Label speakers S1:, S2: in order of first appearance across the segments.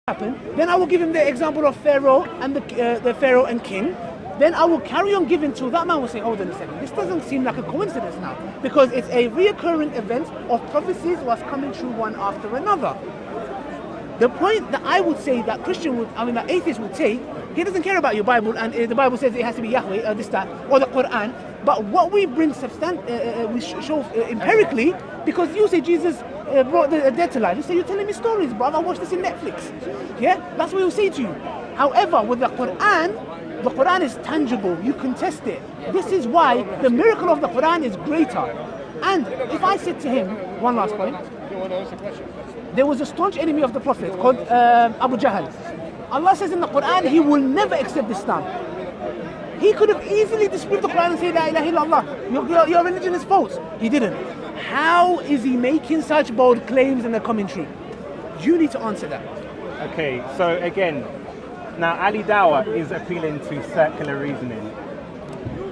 S1: happen, then I will give him the example of Pharaoh and the Pharaoh and king. Then I will carry on giving till that man will say, hold on a second, this doesn't seem like a coincidence now, because it's a reoccurring event of prophecies was coming true one after another. The point that I would say that that atheist would take, he doesn't care about your Bible, and the Bible says it has to be Yahweh, this, that, or the Quran. But what we bring we show empirically, because you say Jesus brought the dead to life. You say, you're telling me stories, brother. I watched this in Netflix. Yeah, that's what he'll say to you. However, with the Quran is tangible. You can test it. This is why the miracle of the Quran is greater. And if I said to him, one last point, there was a staunch enemy of the Prophet called Abu Jahl. Allah says in the Quran, he will never accept Islam. He could have easily disproved the Quran and said, La ilaha illallah, your religion is false. He didn't. How is he making such bold claims in the commentary? You need to answer that.
S2: Okay, so again, now Ali Dawah is appealing to circular reasoning.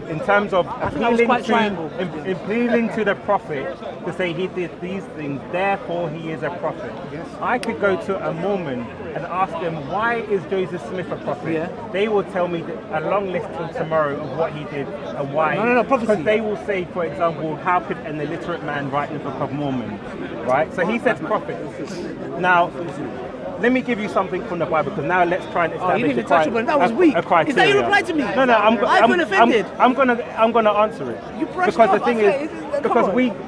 S2: In terms of appealing to the Prophet to say he did these things, therefore he is a prophet.
S1: Yes.
S2: I could go to a Mormon and ask them, why is Joseph Smith a prophet?
S1: Yeah.
S2: They will tell me a long list till tomorrow of what he did and why.
S1: No, prophecy.
S2: Because they will say, for example, how could an illiterate man write the Book of Mormon? Right? So he says prophet. Now, let me give you something from the Bible, because now let's try and establish
S1: you didn't touch it, that was weak. Is that your reply to me?
S2: No,
S1: I've been offended.
S2: I'm gonna answer it.
S1: You brushed
S2: because
S1: off,
S2: the thing is,
S1: because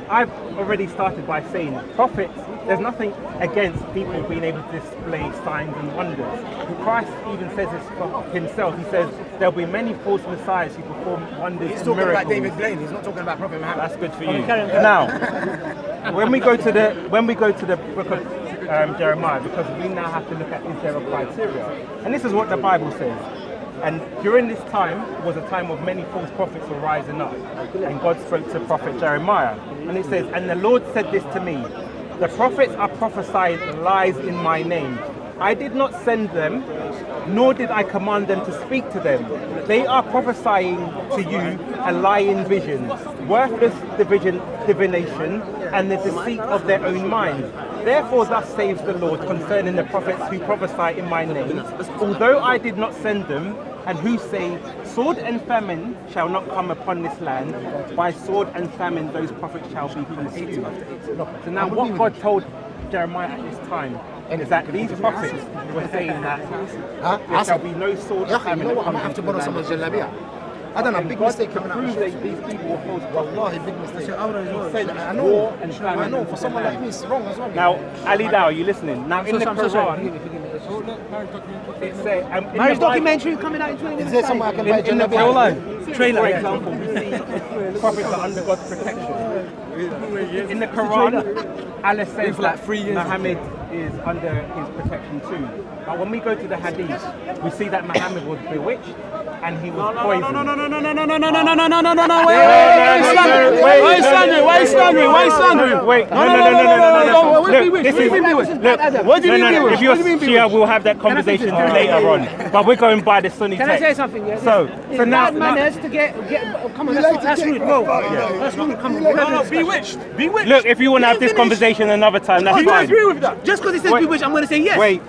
S2: I've already started by saying prophets. There's nothing against people being able to display signs and wonders. Christ even says this for himself. He says there'll be many false messiahs who perform wonders
S3: He's
S2: and
S3: talking
S2: miracles.
S3: about David Blaine. He's not talking about Prophet Muhammad.
S2: That's good for you. Now, when we go to the book of Jeremiah, because we now have to look at, is there a criteria? And this is what the Bible says. And during this time was a time of many false prophets were rising up. And God spoke to prophet Jeremiah. And it says, and the Lord said this to me, the prophets are prophesying lies in my name. I did not send them, nor did I command them to speak to them. They are prophesying to you a lying vision, worthless divination, and the deceit of their own minds. Therefore thus says the Lord concerning the prophets who prophesy in my name, although I did not send them, and who say, sword and famine shall not come upon this land, by sword and famine those prophets shall be consumed. So now what God told Jeremiah at this time is that these prophets were saying that there shall be no sword and famine.
S3: You know what? I might have to borrow someone's jalabiya. I don't know, big mistake coming out.
S2: These people were false prophets.
S3: Wallahi, big mistake.
S2: I
S3: know, for someone like me, it's wrong as well.
S2: Now, Ali Dawah, are you listening? Now, in the Quran, it says...
S1: Marriage documentary coming out in 20 minutes.
S3: Is there somewhere I can buy
S2: in the
S3: jalabiya?
S2: Trailer, for example, we see prophets are under God's protection. In the Quran, Allah says that Muhammad is under his protection too. But when we go to the Hadith, we see that Muhammad was bewitched and he was poisoned.
S4: No, wait, why are you slandering?
S2: Wait,
S4: What do you mean bewitched?
S2: If you're Shia, we'll have that conversation later on. But we're going by the Sunni text.
S1: Can I say something? Yeah?
S2: So now,
S1: manners to get. Come on, that's rude, bro. That's rude. Come on.
S4: No, bewitched.
S2: look, if you want to have this conversation another time, that's
S4: Do you
S2: fine.
S4: agree with that?
S1: Just because he says bewitched, I'm going to say yes.
S2: Wait.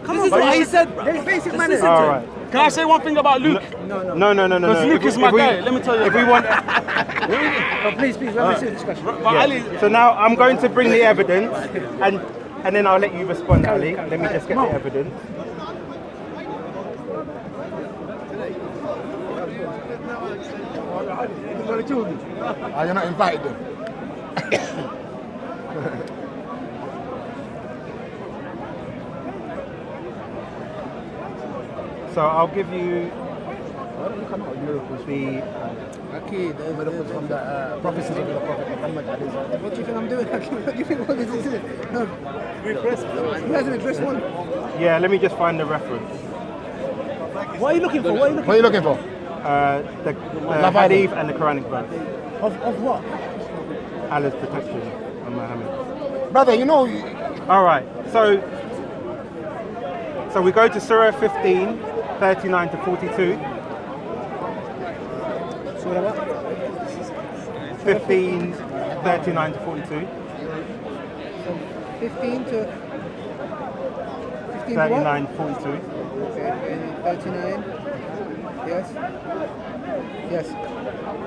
S1: Come
S4: This
S1: on,
S4: is
S1: bro.
S4: what he said, bro.
S1: There's basic manners.
S2: All right.
S4: Can I say one thing about Luke?
S2: No.
S4: Because Luke is my guy. Let me tell you.
S2: If we want,
S1: Please, we're having a serious discussion.
S4: But Ali,
S2: so now I'm going to bring the evidence, and then I'll let you respond, Ali. Let me just get the evidence.
S3: You're not invited then?
S2: So I'll give you
S3: the evidence from the prophecies of the Prophet Muhammad. What do you think I'm doing? What do you think all this is? No. Who hasn't addressed one?
S2: Yeah, let me just find the reference.
S1: What are you looking for?
S3: What are you looking for?
S2: The Hadith and the Quranic verse.
S1: Of what?
S2: Allah's protection on Muhammad.
S3: Brother, you know...
S2: All right, so we go to Surah 15, 39 to 42.
S1: Surah what?
S2: 15, 39 to 42.
S1: 15 to
S3: 15 to what?
S2: 39, 42.
S3: Okay, 39. Yes. Yes.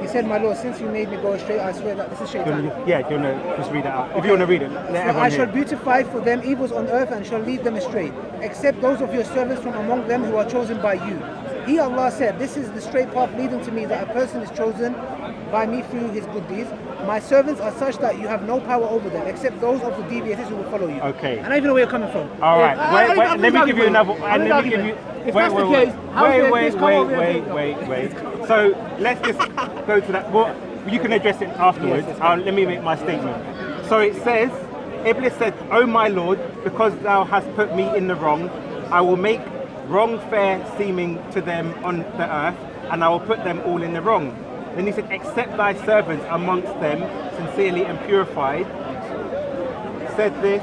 S3: He said, my Lord, since you made me go astray, I swear that this is shaitan.
S2: Do you want to just read it out? If you want to read it, let everyone
S3: I
S2: hear
S3: shall
S2: it.
S3: beautify for them evils on earth and shall lead them astray, except those of your servants from among them who are chosen by you. He, Allah, said, this is the straight path leading to me, that a person is chosen by me through his good deeds. My servants are such that you have no power over them, except those of the deviators who will follow you.
S2: Okay.
S1: And I even know where you're coming from.
S2: All right. Wait, let me give you another.
S1: Let me give you. If that's the case,
S2: Wait. So let's just go to that. Well, you can address it afterwards. Let me make my statement. So it says, Iblis said, "O my Lord, because thou hast put me in the wrong, I will make wrong fair seeming to them on the earth, and I will put them all in the wrong." Then he said, "Accept thy servants amongst them, sincerely and purified." Said this,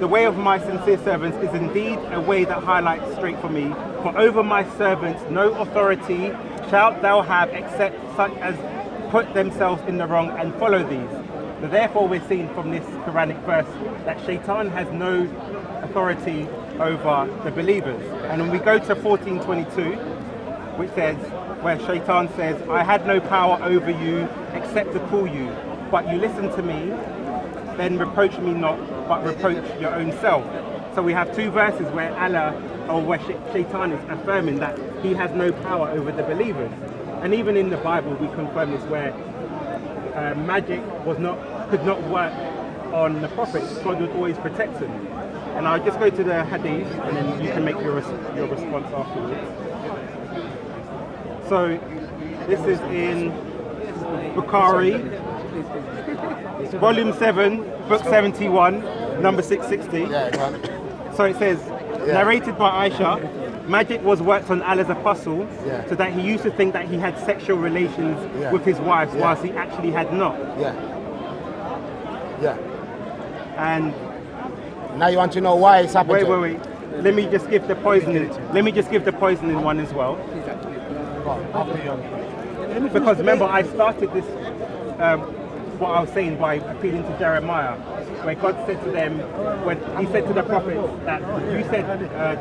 S2: "The way of my sincere servants is indeed a way that highlights straight for me. For over my servants no authority shalt thou have except such as put themselves in the wrong and follow these." So therefore we're seeing from this Quranic verse that Shaitan has no authority over the believers. And when we go to 14:22, which says, where Shaitan says, "I had no power over you except to call you, but you listened to me, then reproach me not, but reproach your own self." So we have two verses where Allah, or where Shaitan is affirming that he has no power over the believers. And even in the Bible we confirm this, where magic could not work on the prophets. God would always protect them. And I'll just go to the hadith and then you can make your response afterwards. So this is in Bukhari, volume 7, book 71, number 660. So it says, narrated by Aisha, magic was worked on Allah's apostle so that he used to think that he had sexual relations with his wives whilst he actually had not. And
S5: now you want to know why it's happening?
S2: Wait. Let me just give the poisoning one as well. Because remember, I started this, what I was saying, by appealing to Jeremiah, where God said to them, when he said to the prophets that you said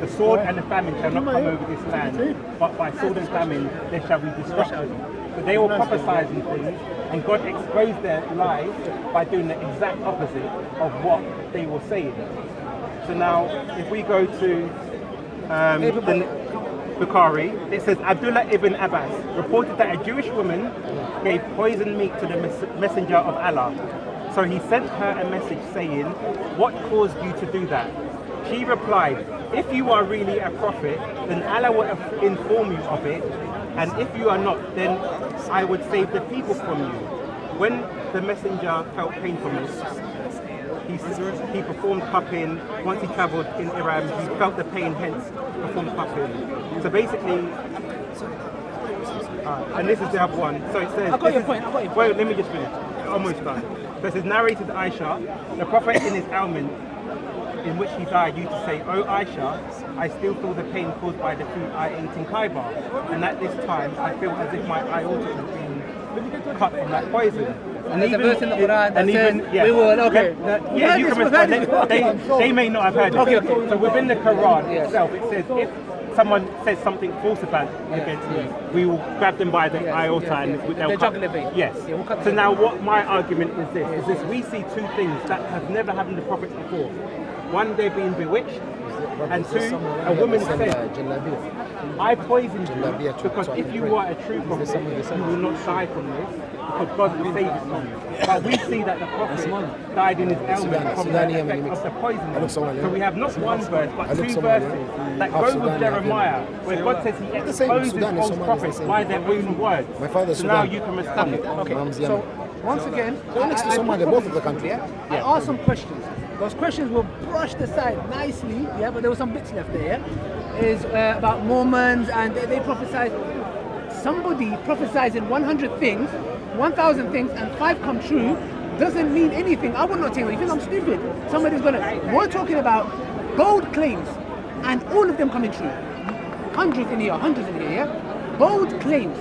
S2: the sword and the famine shall not come over this land, but by sword and famine there shall be destruction. So they were prophesying things, and God exposed their lies by doing the exact opposite of what they were saying. So now, if we go to the Bukhari, it says Abdullah ibn Abbas reported that a Jewish woman gave poisoned meat to the messenger of Allah. So he sent her a message saying, "What caused you to do that?" She replied, "If you are really a prophet, then Allah would inform you of it, and if you are not, then I would save the people from you." When the messenger felt pain from this, he performed cupping. Once he travelled in Iran, he felt the pain, hence performed cupping. So basically, and this is the other one. So it says,
S1: I got your point.
S2: Wait, let me just finish. Almost done. So it says, narrated Aisha, the Prophet in his ailment in which he died used to say, "Oh Aisha, I still feel the pain caused by the food I ate in Khaybar, and at this time I feel as if my aorta has been cut from that poison."
S1: And there's a verse in the Quran that says, we will,
S2: you can respond. They may not have heard it.
S1: Okay.
S2: So within the Quran itself, it says, if someone says something false against me, we will grab them by the aorta and they'll cut. Yes. So now what my argument is this, we see two things that have never happened to prophets before. One, they're being bewitched, and two, a woman said, "I poisoned you because if you are a true prophet, you will not die from this, because God will save it from you." But we see that the prophet died in his ailment from the effect of the poison. So we have not one verse, but two verses that go with Jeremiah, where God says he exposes false prophets by their own words. So now you can respond.
S1: Okay. So once again,
S5: next to Somalia, both of the countries.
S1: I asked some questions. Those questions were brushed aside nicely, but there were some bits left there. Is about Mormons, and they prophesied. Somebody prophesizing 100 things, 1,000 things, and 5 come true doesn't mean anything. I would not take it. You think I'm stupid? Somebody's gonna. We're talking about bold claims, and all of them coming true. Hundreds in here, yeah? Bold claims.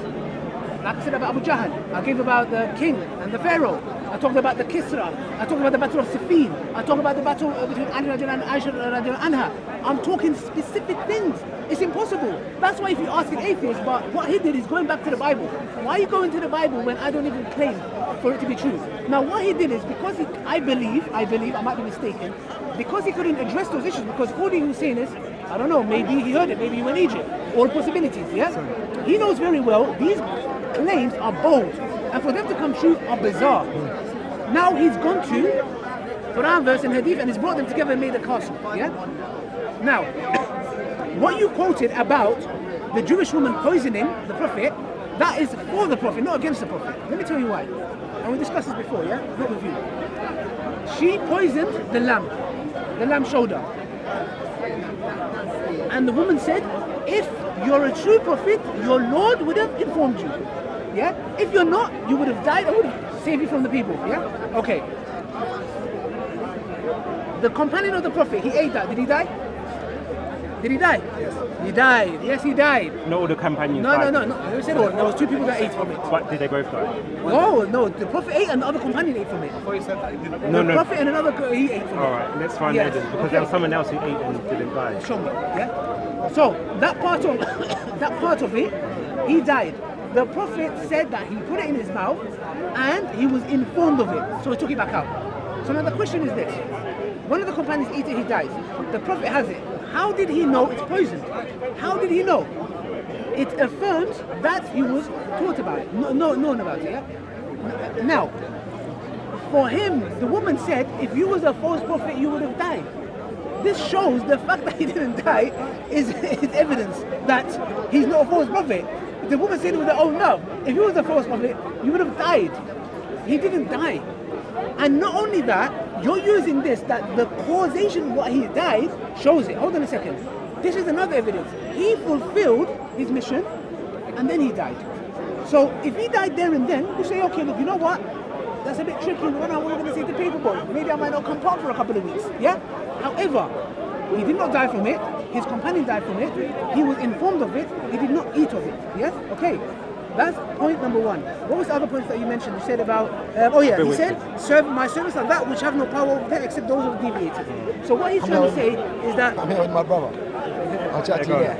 S1: Like I said about Abu Jahl, I gave about the king and the pharaoh. I talked about the Kisra. I talked about the Battle of Siffin. I talked about the battle between Ali radiallahu anhu and Aisha radiallahu anha. I'm talking specific things. It's impossible. That's why if you ask an atheist, but what he did is going back to the Bible. Why are you going to the Bible when I don't even claim for it to be true? Now what he did is because I believe, I might be mistaken, because he couldn't address those issues, because all he was saying is, I don't know, maybe he heard it, maybe he went Egypt. All possibilities, yeah? He knows very well these claims are bold, and for them to come true are bizarre. Now he's gone to Quran verse and Hadith and he's brought them together and made a castle, yeah? Now, what you quoted about the Jewish woman poisoning the Prophet, that is for the Prophet, not against the Prophet. Let me tell you why. And we discussed this before, yeah? Not with you. She poisoned the lamb shoulder. And the woman said, if you're a true prophet, your Lord would have informed you. Yeah? If you're not, you would have died, I would have saved you from the people. Yeah? Okay. The companion of the Prophet, he ate that. Did he die? Did he die? Yes. He died. Yes, he died.
S2: Not all the companions
S1: No.
S2: died.
S1: There was 2 people that ate from it.
S2: But did they both die?
S1: No. The Prophet ate and the other companion ate from it.
S2: No.
S1: The Prophet and another girl, he ate from it.
S2: Alright, let's find
S1: Yes.
S2: evidence because there was someone else who ate and didn't die.
S1: Show me, yeah? So that part of that part of it, he died. The Prophet said that he put it in his mouth and he was informed of it, so he took it back out. So now the question is this: one of the companions eat it, he dies. The Prophet has it. How did he know it's poisoned? How did he know? It affirms that he was taught about it, known about it. Yeah? Now, for him, the woman said, if you was a false prophet, you would have died. This shows the fact that he didn't die is evidence that he's not a false prophet. The woman said it with her own mouth. If he was a false prophet, you would have died. He didn't die. And not only that, you're using this, that the causation what he died shows it. Hold on a second. This is another evidence. He fulfilled his mission and then he died. So if he died there and then, you say, okay, look, you know what? That's a bit tricky. What am I going to say to Paperboy? Maybe I might not come talk for a couple of weeks. Yeah? However, he did not die from it. His companion died from it. He was informed of it. He did not eat of it. Yes? Okay. That's point number 1. What was the other points that you mentioned? You said about, he said, serve my servants are that which have no power over them except those who have deviated. So what he's trying to say is that...
S5: I'm here with my brother. I'll chat to you there.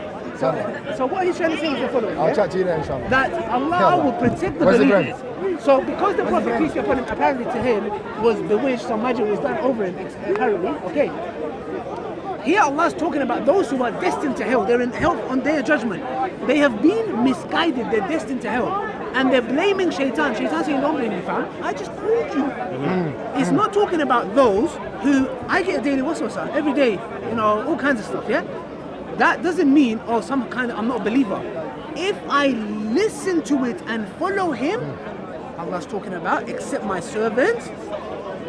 S1: So what he's trying to say is the following.
S5: I'll chat to you there, inshallah.
S1: That Allah will protect the believers. So because the Prophet, peace be upon him, apparently to him, was bewitched, some magic was done over him, apparently, okay. Here Allah is talking about those who are destined to hell. They're in hell on their judgment. They have been misguided. They're destined to hell. And they're blaming Shaitan. Shaitan saying, don't blame me, fam. I just told you. It's not talking about those who, I get a daily waswasa every day, all kinds of stuff, yeah? That doesn't mean, some kind of, I'm not a believer. If I listen to it and follow him, Allah's talking about, except my servants,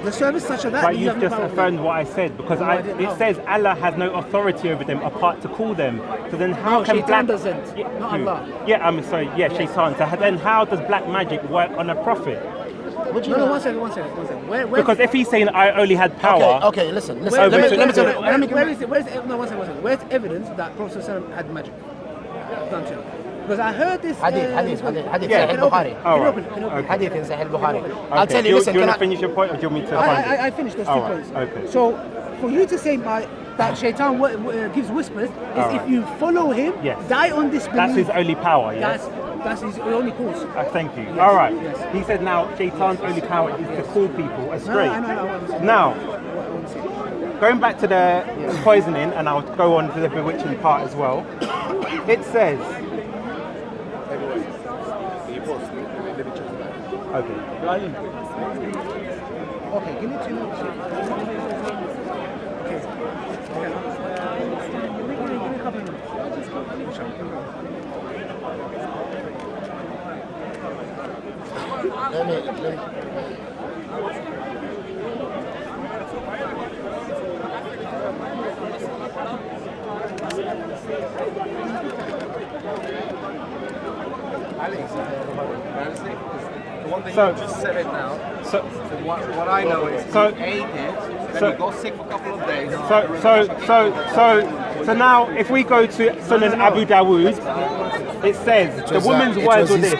S1: the service such as that.
S2: But you've just affirmed what I said because it says Allah has no authority over them apart to call them. So then how can
S1: Shaitan doesn't, not Allah.
S2: Yeah, I'm sorry. Yeah, Shaitan. So then how does black magic work on a prophet?
S1: No, one second. Where,
S2: because if he's saying I only had power.
S5: Okay, listen.
S1: Where's evidence that Prophet ﷺ had magic done to him? Because I heard this
S5: Hadith
S2: Yeah,
S5: Sahih Bukhari.
S1: Hadith
S5: in Sahih Bukhari.
S2: Okay.
S5: I'll tell you, listen,
S2: do you want to finish your point or do you want me to find it?
S1: I finished those 2 points.
S2: Okay.
S1: So for you to say that Shaitan gives whispers is if you follow him, die on disbelief.
S2: That's his only power, yeah?
S1: That's his only cause.
S2: Thank you.
S1: Yes.
S2: All right.
S1: Yes.
S2: He said now Shaitan's only power is to call people astray.
S1: No.
S2: Now, going back to the poisoning, and I'll go on to the bewitching part as well. It says. Okay,
S1: give me 2 minutes. Okay. Give me a couple of minutes.
S5: Let me.
S6: The one thing you just said it now. So what I know is he ate it, then he got sick for a couple of days.
S2: So now if we go to Sunan Abu Dawood, it says the woman's words were this.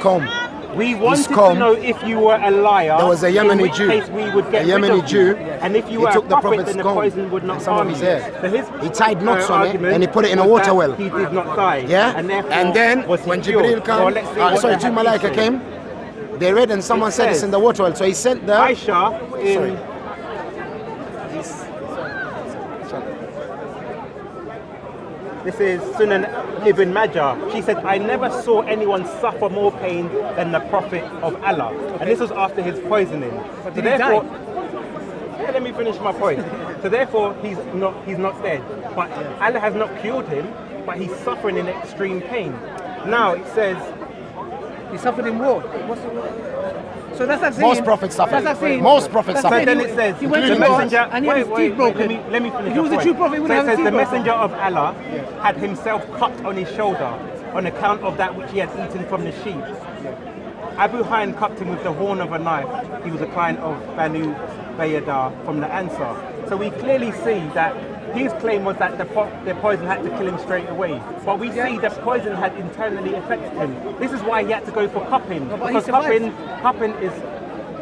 S2: We wanted to
S5: comb.
S2: know if you were a liar.
S5: There was a
S2: in
S5: Yemeni
S2: which
S5: Jew.
S2: case we would get
S5: A
S2: rid
S5: Yemeni
S2: of
S5: Jew.
S2: you. And if you
S5: He
S2: were
S5: took
S2: a
S5: the
S2: prophet,
S5: prophet's
S2: then the
S5: comb
S2: poison would not
S5: and some of
S2: harm
S5: his
S2: you.
S5: hair.
S2: So his
S5: He tied knots on it
S2: argument
S5: and he put it in a
S2: was
S5: water
S2: that
S5: well.
S2: He did not die.
S5: Yeah?
S2: Therefore,
S5: And then
S2: was he
S5: when
S2: cured?
S5: Jibril came,
S2: Well, let's see what
S5: sorry,
S2: the
S5: two
S2: hadith
S5: Malaika
S2: says.
S5: came, they read and someone
S2: It
S5: said it's
S2: says-
S5: in the water well. So he sent the...
S2: Aisha in
S5: Sorry.
S2: This is Sunan Ibn Majah. She said, I never saw anyone suffer more pain than the Prophet of Allah. And this was after his poisoning.
S1: But
S2: So
S1: did he
S2: therefore,
S1: die?
S2: yeah, let me finish my point. So therefore, he's not dead. But Allah has not cured him, but he's suffering in extreme pain. Now it says,
S1: He suffered in war. So that's like saying,
S5: Most prophets suffer.
S1: That's like saying,
S5: Most prophets
S1: that's like
S5: suffer.
S2: so
S1: saying
S2: then it says,
S1: he went to
S2: the
S1: war
S2: messenger,
S1: and he had his teeth broken.
S2: let me finish
S1: If he was
S2: the
S1: a true
S2: point.
S1: prophet, he
S2: So
S1: wouldn't
S2: it
S1: have
S2: says
S1: his
S2: the
S1: teeth broken.
S2: messenger of Allah had himself cut on his shoulder on account of that which he had eaten from the sheep. Abu Hyde cut him with the horn of a knife. He was a client of Banu Bayada from the Ansar. So we clearly see that his claim was that the poison had to kill him straight away. But we see that poison had internally affected him. This is why he had to go for cupping.
S1: No, but he
S2: Because
S1: survived.
S2: cupping is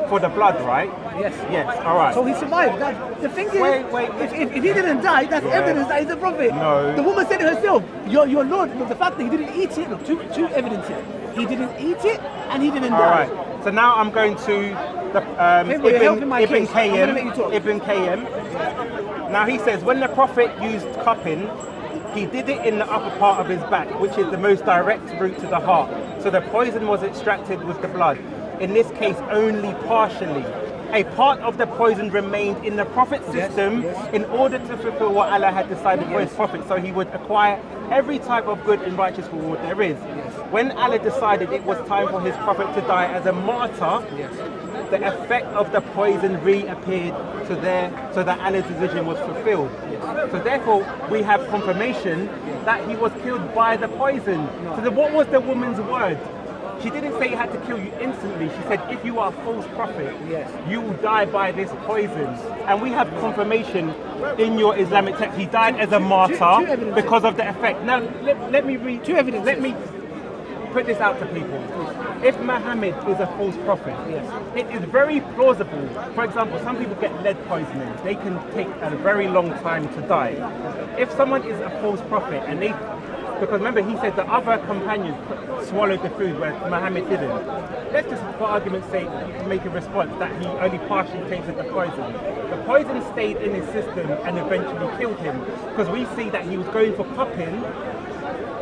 S2: for the blood, right?
S1: Yes.
S2: Yes, all right.
S1: So he survived. The thing is,
S2: Wait.
S1: if he didn't die, that's evidence that he's a prophet.
S2: No.
S1: The woman said it herself. Your Lord, the fact that he didn't eat it, look, two evidences. He didn't eat it and he didn't
S2: All
S1: die.
S2: right. So now I'm going to the
S1: Paperboy, you're helping my case. I'm gonna let you talk.
S2: Ibn Qayyim. Now he says when the Prophet used cupping, he did it in the upper part of his back, which is the most direct route to the heart. So the poison was extracted with the blood. In this case, only partially. A part of the poison remained in the Prophet's system in order to fulfill what Allah had decided for his Prophet. So he would acquire every type of good and righteous reward there is. When Allah decided it was time for his Prophet to die as a martyr, the effect of the poison reappeared so that Allah's decision was fulfilled. So therefore, we have confirmation that he was killed by the poison. So then what was the woman's word? She didn't say it had to kill you instantly. She said, if you are a false prophet, you will die by this poison. And we have confirmation in your Islamic text. He died as a martyr because of the effect. Now, let me read.
S1: Two evidences.
S2: Let me put this out to people. If Muhammad is a false prophet, it is very plausible. For example, some people get lead poisoning. They can take a very long time to die. If someone is a false prophet and they, because remember he said the other companions swallowed the food where Muhammad didn't. Let's just, for argument's sake, make a response that he only partially tasted the poison. The poison stayed in his system and eventually killed him. Because we see that he was going for cupping.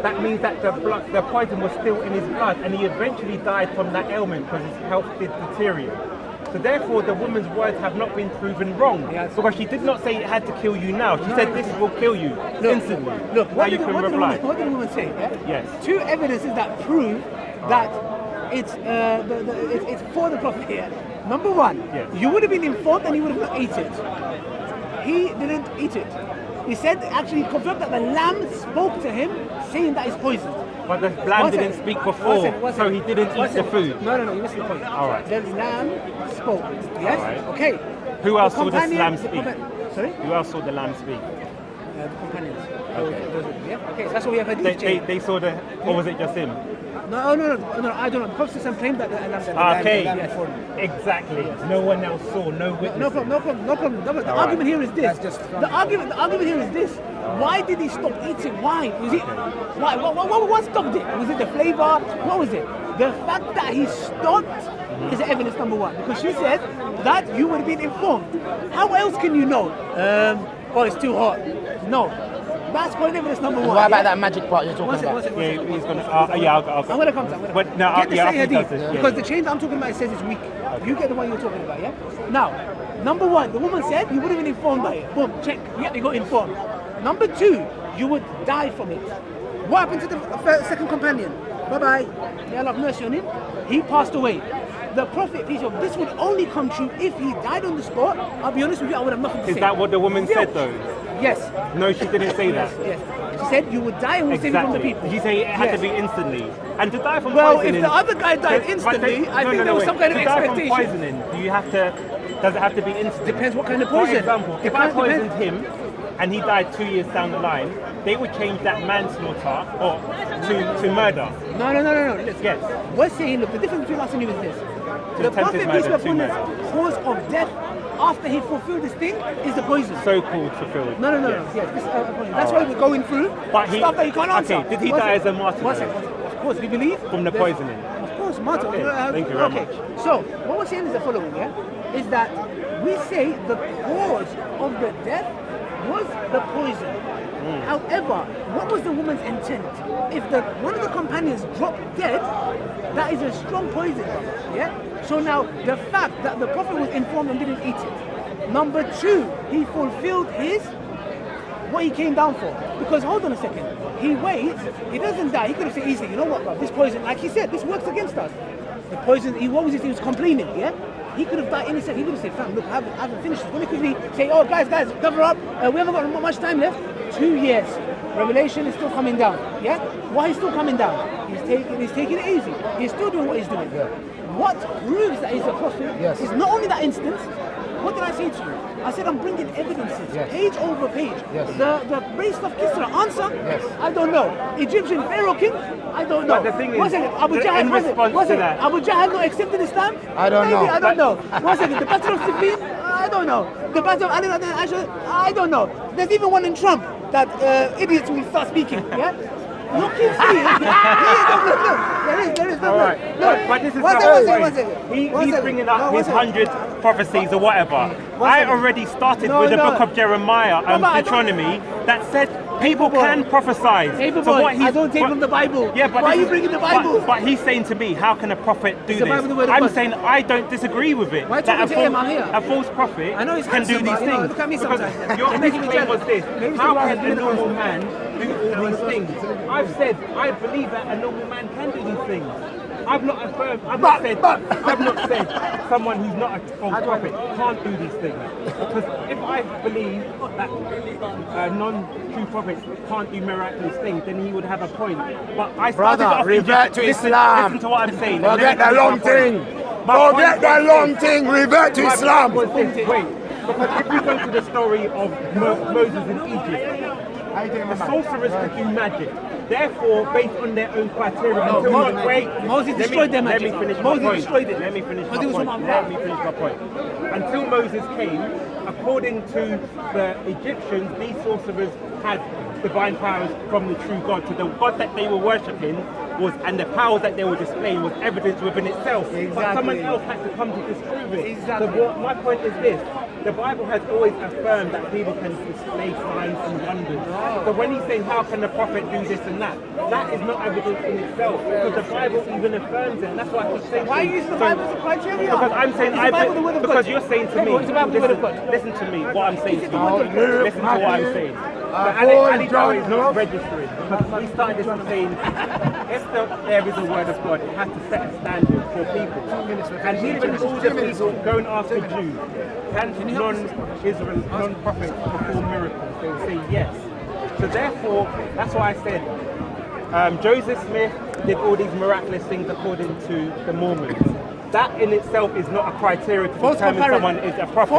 S2: That means that the poison was still in his blood and he eventually died from that ailment because his health did deteriorate. So therefore the woman's words have not been proven wrong because she did not say it had to kill you now. She said this will kill you instantly.
S1: Look,
S2: now
S1: what
S2: you
S1: did,
S2: can
S1: what, did the
S2: reply.
S1: woman, what did the woman say? Yeah?
S2: Yes.
S1: Two evidences that prove that it's it's for the Prophet here. Number one, you would have been informed and he would have not eaten it. He didn't eat it. He said, actually confirmed that the lamb spoke to him saying that it's poisoned.
S2: But the lamb didn't speak before, so he didn't eat the food.
S1: No, you missed the point.
S2: All right.
S1: The lamb spoke. Yes?
S2: All right.
S1: Okay.
S2: Who else saw the
S1: companion-
S2: lamb speak?
S1: Sorry?
S2: Who else saw the lamb speak?
S1: The companions.
S2: Okay.
S1: Yeah? Okay, that's what we have hadith.
S2: They saw the, or was it just him?
S1: No, I don't know. The Prophet claimed that the lamb
S2: Okay,
S1: yes.
S2: exactly. No one else saw, no witness.
S1: No problem. The argument here is this. The argument here is this. Why did he stop eating? Why? Was it? Why? What stopped it? Was it the flavor? What was it? The fact that he stopped is evidence number one. Because she said that you would have been informed. How else can you know? It's too hot. No. That's point evidence number one.
S5: What about that magic part you're talking about?
S2: Yeah, he's gonna. I'll
S1: I'm gonna come to that.
S2: But no,
S1: Get the
S2: yeah,
S1: Sahih
S2: after he does
S1: hadith,
S2: this,
S1: because the chain that I'm talking about, it says it's weak. You get the one you're talking about, yeah? Now, number one, the woman said you would have been informed by it. Boom, check. Yeah, you got informed. Number two, you would die from it. What happened to the second companion? Bye-bye. May Allah have mercy on him. He passed away. The Prophet, peace of this would only come true if he died on the spot. I'll be honest with you, I would have nothing to say.
S2: Is that what the woman said though?
S1: Yes.
S2: No, she didn't say that.
S1: Yes. She said you would die and we'll save you from the people.
S2: Did you say it had to be instantly? And to die from
S1: Well,
S2: poisoning...
S1: if the other guy died instantly, I think there was some kind of expectation.
S2: To die from poisoning, do you have to... Does it have to be instant?
S1: Depends what kind of poison.
S2: For example, if I poisoned him and he died 2 years down the line, they would change that manslaughter or to murder.
S1: No. Listen.
S2: Yes.
S1: We're saying, look, the difference between us and you is this. The
S2: attempted
S1: Prophet,
S2: murder,
S1: peace be upon
S2: two
S1: him, cause of death after he fulfilled this thing is the poison.
S2: So-called fulfilled.
S1: No. Yes, this, that's why we're going through stuff that you can't answer.
S2: Okay, did he die as a martyr?
S1: One second. Of course, we believe.
S2: From the poisoning?
S1: Of course, martyr.
S2: Okay, thank you very much.
S1: So, what we're saying is the following, yeah? Is that we say the cause of the death was the poison. However, what was the woman's intent? If one of the companions dropped dead, that is a strong poison, yeah? So now, the fact that the Prophet was informed and didn't eat it. Number two, he fulfilled what he came down for. Because, hold on a second, he waits, he doesn't die. He could have said easily, you know what, bro, this poison, like he said, this works against us. The poison, he was complaining, yeah? He could have died any second. He could have said, fam, look, I haven't finished this. When he quickly say, oh, guys, cover up. We haven't got much time left. 2 years. Revelation is still coming down. Yeah? Why he's still coming down? He's taking it easy. He's still doing what he's doing.
S5: Yeah.
S1: What proves that he's a prophet
S5: Yes.
S1: is not only that instance. What did I say to you? I said I'm bringing evidences,
S5: Yes.
S1: page over page.
S5: Yes.
S1: The race of Kisra, answer?
S5: Yes.
S1: I don't know. Egyptian Pharaoh king? I don't know.
S2: But the thing is,
S1: one second, Abu Jahl,
S2: in response to that-
S1: Abu Jahl not accepted Islam?
S5: I don't
S1: Maybe,
S5: know.
S1: I don't know. One second, the Battle of Siffin? I don't know. The Battle of Ali and Aisha? I don't know. There's even one in Trump that idiots will start speaking. Yeah? Look, you see. There is.
S2: All right, but this is
S1: One second.
S2: He's bringing up his 100 prophecies or whatever. I already started
S1: No,
S2: with the
S1: no.
S2: book of Jeremiah and
S1: But I don't-
S2: Deuteronomy that said people
S1: Paperboy.
S2: can prophesy.
S1: Paperboy, I don't take from the Bible.
S2: Yeah, but
S1: why are
S2: this
S1: you
S2: is-
S1: bringing the Bible?
S2: But he's saying to me, how can a prophet do
S1: Is the
S2: this?
S1: Bible the word of
S2: I'm
S1: God?
S2: saying I don't disagree with it.
S1: Why
S2: that
S1: talking to him? I'm here.
S2: a false prophet
S1: I know he's
S2: can do
S1: handsome,
S2: these
S1: but, you know,
S2: things.
S1: look at me
S2: Because
S1: sometimes.
S2: your
S1: You're making me
S2: claim was
S1: jealous.
S2: this:
S1: Maybe
S2: how
S1: it's
S2: can
S1: the
S2: a
S1: wrong
S2: normal man do all these things? I've said I believe that a normal man can do these things. I've not affirmed. I've not said someone who's not a false prophet can't do these things. Because if I believe that non-true prophets can't do miraculous things, then he would have a point. But I started
S5: Brother,
S2: off
S5: revert to
S2: listen
S5: Islam.
S2: to what I'm saying.
S5: Forget
S2: Let
S5: the
S2: me
S5: long
S2: finish my
S5: thing.
S2: point. My
S5: Forget
S2: point
S5: the
S2: was
S5: long
S2: this.
S5: thing. Revert to
S2: My
S5: Islam.
S2: point was this. Wait, because if we go to the story of Moses in Egypt, the sorcerers could do magic. Therefore, based on their own criteria,
S1: Moses destroyed their magic.
S2: Let me finish
S1: Moses
S2: my point.
S1: destroyed it.
S2: Let me finish
S1: Because he
S2: my
S1: was
S2: point.
S1: from
S2: Let
S1: Allah.
S2: me finish my point. Until Moses came, according to the Egyptians, these sorcerers had divine powers from the true God. So the God that they were worshipping and the powers that they were displaying was evidence within itself. But
S1: Exactly.
S2: someone else had to come to disprove it.
S1: Exactly.
S2: So my point is this: the Bible has always affirmed that people can display signs and wonders. So when he's saying how can the prophet do this and that, that is not evidence in itself, because the Bible even affirms it. And that's why I keep saying.
S1: Why are you using the Bible as a criteria?
S2: Because I'm saying
S1: Is the Bible the word of God?
S2: because you're saying to me.
S1: Is the Bible the word of God?
S2: Listen to me. What I'm saying to
S1: the word
S2: you.
S1: of God?
S2: Listen to what I'm saying. Ali Dawah is not registering, because we started this by saying if there is a word of God, it has to set a standard for people. And even all the people going after Jews, can non-Israel, non-prophets perform miracles? They will say yes. So therefore, that's why I said Joseph Smith did all these miraculous things according to the Mormons. That in itself is not a criteria to determine someone is a prophet.